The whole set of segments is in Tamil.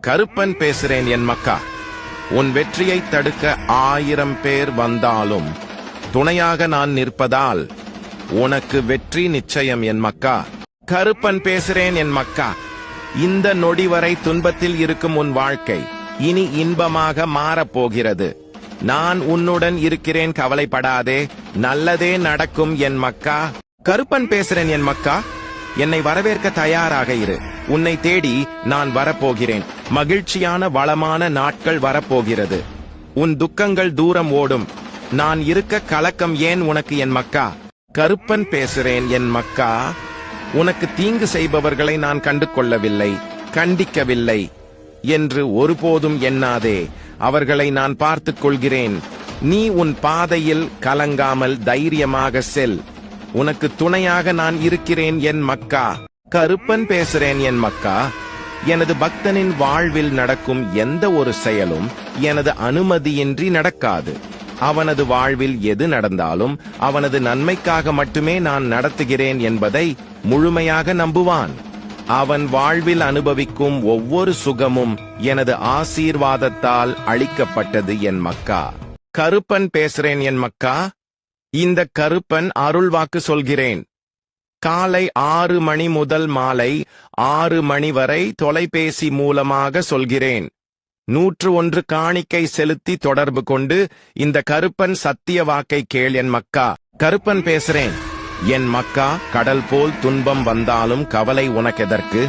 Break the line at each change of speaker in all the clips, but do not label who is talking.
கருப்பன் பேசுறேன் என் மக்கா. உன் வெற்றியை தடுக்க 1000 பேர் வந்தாலும் துணையாக நான் நிற்பதால் உனக்கு வெற்றி நிச்சயம் என் மக்கா. கருப்பன் பேசுறேன் என் மக்கா. இந்த நொடி வரை துன்பத்தில் இருக்கும் உன் வாழ்க்கை இனி இன்பமாக மாறப்போகிறது. நான் உன்னுடன் இருக்கிறேன், கவலைப்படாதே, நல்லதே நடக்கும் என் மக்கா. கருப்பன் பேசுறேன் என் மக்கா. என்னை வரவேற்க தயாராக இரு. உன்னை தேடி நான் வரப்போகிறேன். மகிழ்ச்சியான வளமான நாட்கள் வரப்போகிறது. உன் துக்கங்கள் தூரம் ஓடும். நான் இருக்க கலக்கம் ஏன் உனக்கு என் மக்கா. கருப்பன் பேசுறேன் என் மக்கா. உனக்கு தீங்கு செய்பவர்களை நான் கண்டு கொள்ளவில்லை, கண்டிக்கவில்லை என்று ஒருபோதும் எண்ணாதே. அவர்களை நான் பார்த்துக் கொள்கிறேன். நீ உன் பாதையில் கலங்காமல் தைரியமாக செல். உனக்கு துணையாக நான் இருக்கிறேன் என் மக்கா. கருப்பன் பேசுறேன் என் மக்கா. எனது பக்தனின் வாழ்வில் நடக்கும் எந்த ஒரு செயலும் எனது அனுமதியின்றி நடக்காது. அவனது வாழ்வில் எது நடந்தாலும் அவனது நன்மைக்காக மட்டுமே நான் நடத்துகிறேன் என்பதை முழுமையாக நம்புவான். அவன் வாழ்வில் அனுபவிக்கும் ஒவ்வொரு சுகமும் எனது ஆசீர்வாதத்தால் அளிக்கப்பட்டது என் மக்கா. கருப்பன் பேசுறேன் என் மக்கா. இந்த கருப்பன் அருள்வாக்கு சொல்கிறேன். காலை 6 மணி முதல் மாலை 6 மணி வரை தொலைபேசி மூலமாக சொல்கிறேன். 101 காணிக்கை செலுத்தி தொடர்பு கொண்டு இந்த கருப்பன் சத்திய வாக்கை கேள் என் மக்கா. கருப்பன் பேசுறேன் என் மக்கா. கடல் போல் துன்பம் வந்தாலும் கவலை உனக்கெதற்கு?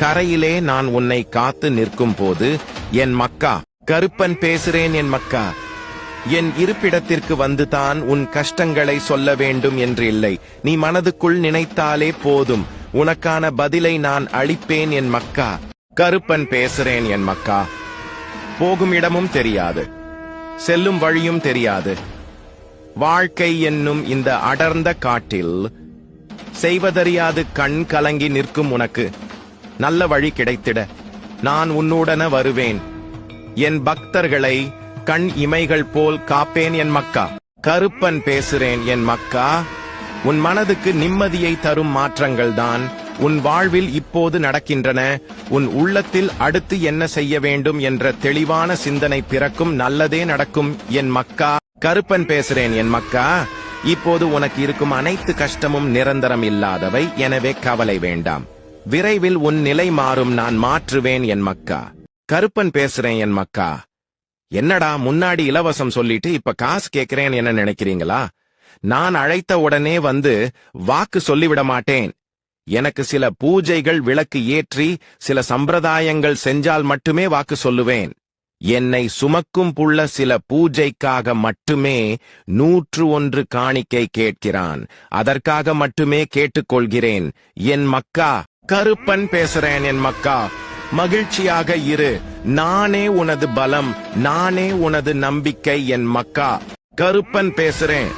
கரையிலே நான் உன்னை காத்து நிற்கும் போது என் மக்கா. கருப்பன் பேசுறேன் என் மக்கா. என் இருப்பிடத்திற்கு வந்துதான் உன் கஷ்டங்களை சொல்ல வேண்டும் என்று இல்லை. நீ மனதுக்குள் நினைத்தாலே போதும், உனக்கான பதிலை நான் அளிப்பேன் என் மக்கா. கருப்பன் பேசுறேன் என் மக்கா. போகும் இடமும் தெரியாது, செல்லும் வழியும் தெரியாது. வாழ்க்கை என்னும் இந்த அடர்ந்த காட்டில் செய்வதறியாது கண் கலங்கி நிற்கும் உனக்கு நல்ல வழி கிடைத்திட நான் உன்னுடன வருவேன். என் பக்தர்களை கண் இமைகள் போல் காப்பேன் என் மக்கா. கருப்பன் பேசுறேன் என் மக்கா. உன் மனதுக்கு நிம்மதியை தரும் மாற்றங்கள் தான் உன் வாழ்வில் இப்போது நடக்கின்றன. உன் உள்ளத்தில் அடுத்து என்ன செய்ய வேண்டும் என்ற தெளிவான சிந்தனை பிறக்கும். நல்லதே நடக்கும் என் மக்கா. கருப்பன் பேசுறேன் என் மக்கா. இப்போது உனக்கு இருக்கும் அனைத்து கஷ்டமும் நிரந்தரம் இல்லாதவை, எனவே கவலை வேண்டாம். விரைவில் உன் நிலை மாறும், நான் மாற்றுவேன் என் மக்கா. கருப்பன் பேசுறேன் என் மக்கா. என்னடா முன்னாடி இலவசம் சொல்லிட்டு இப்ப காசு கேட்கிறேன் என்ன நினைக்கிறீங்களா? நான் அழைத்த உடனே வந்து வாக்கு சொல்லிவிட மாட்டேன். எனக்கு சில பூஜைகள் விளக்கு ஏற்றி சில சம்பிரதாயங்கள் செஞ்சால் மட்டுமே வாக்கு சொல்லுவேன். என்னை சுமக்கும் புள்ள சில பூஜைக்காக மட்டுமே 101 காணிக்கை கேட்கிறான். அதற்காக மட்டுமே கேட்டுக்கொள்கிறேன் என் மக்கா. கருப்பன் பேசுறேன் என் மக்கா. மகிழ்ச்சியாக இரு. நானே உனது பலம், நானே உனது நம்பிக்கை என் மக்கா. கருப்பன் பேசுறேன்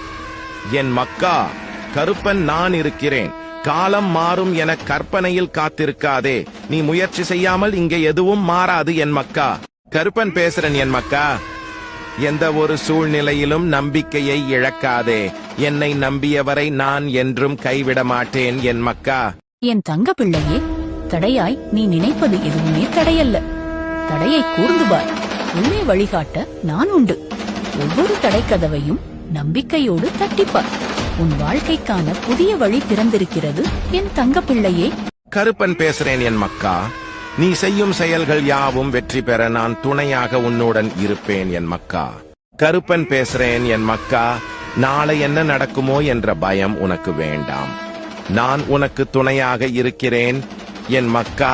என் மக்கா. கருப்பன் நான் இருக்கிறேன். காலம் மாறும் என கற்பனையில் காத்திருக்காதே. நீ முயற்சி செய்யாமல் இங்கே எதுவும் மாறாது என் மக்கா. கருப்பன் பேசுறேன் என் மக்கா. எந்த ஒரு சூழ்நிலையிலும் நம்பிக்கையை இழக்காதே. என்னை நம்பியவரை நான் என்றும் கைவிட மாட்டேன் என் மக்கா.
என் தங்க பிள்ளையே, தடையாய் நீ நினைப்பது எதுவுமே தடையல்ல. தடையை கூர்ந்து பார். உள்ளே வழிகாட்ட நான் உண்டு. ஒவ்வொரு தடைக்கதவையும் நம்பிக்கையோடு தட்டிப்பார். உன் வாழ்க்கைக்கான புதிய வழி திறந்திருக்கிறது என் தங்க பிள்ளையே.
கருப்பன் பேசுறேன் என் மக்கா. நீ செய்யும் செயல்கள் யாவும் வெற்றி பெற நான் துணையாக உன்னுடன் இருப்பேன் என் மக்கா. கருப்பன் பேசுறேன் என் மக்கா. நாளை என்ன நடக்குமோ என்ற பயம் உனக்கு வேண்டாம். நான் உனக்கு துணையாக இருக்கிறேன் என் மக்கா.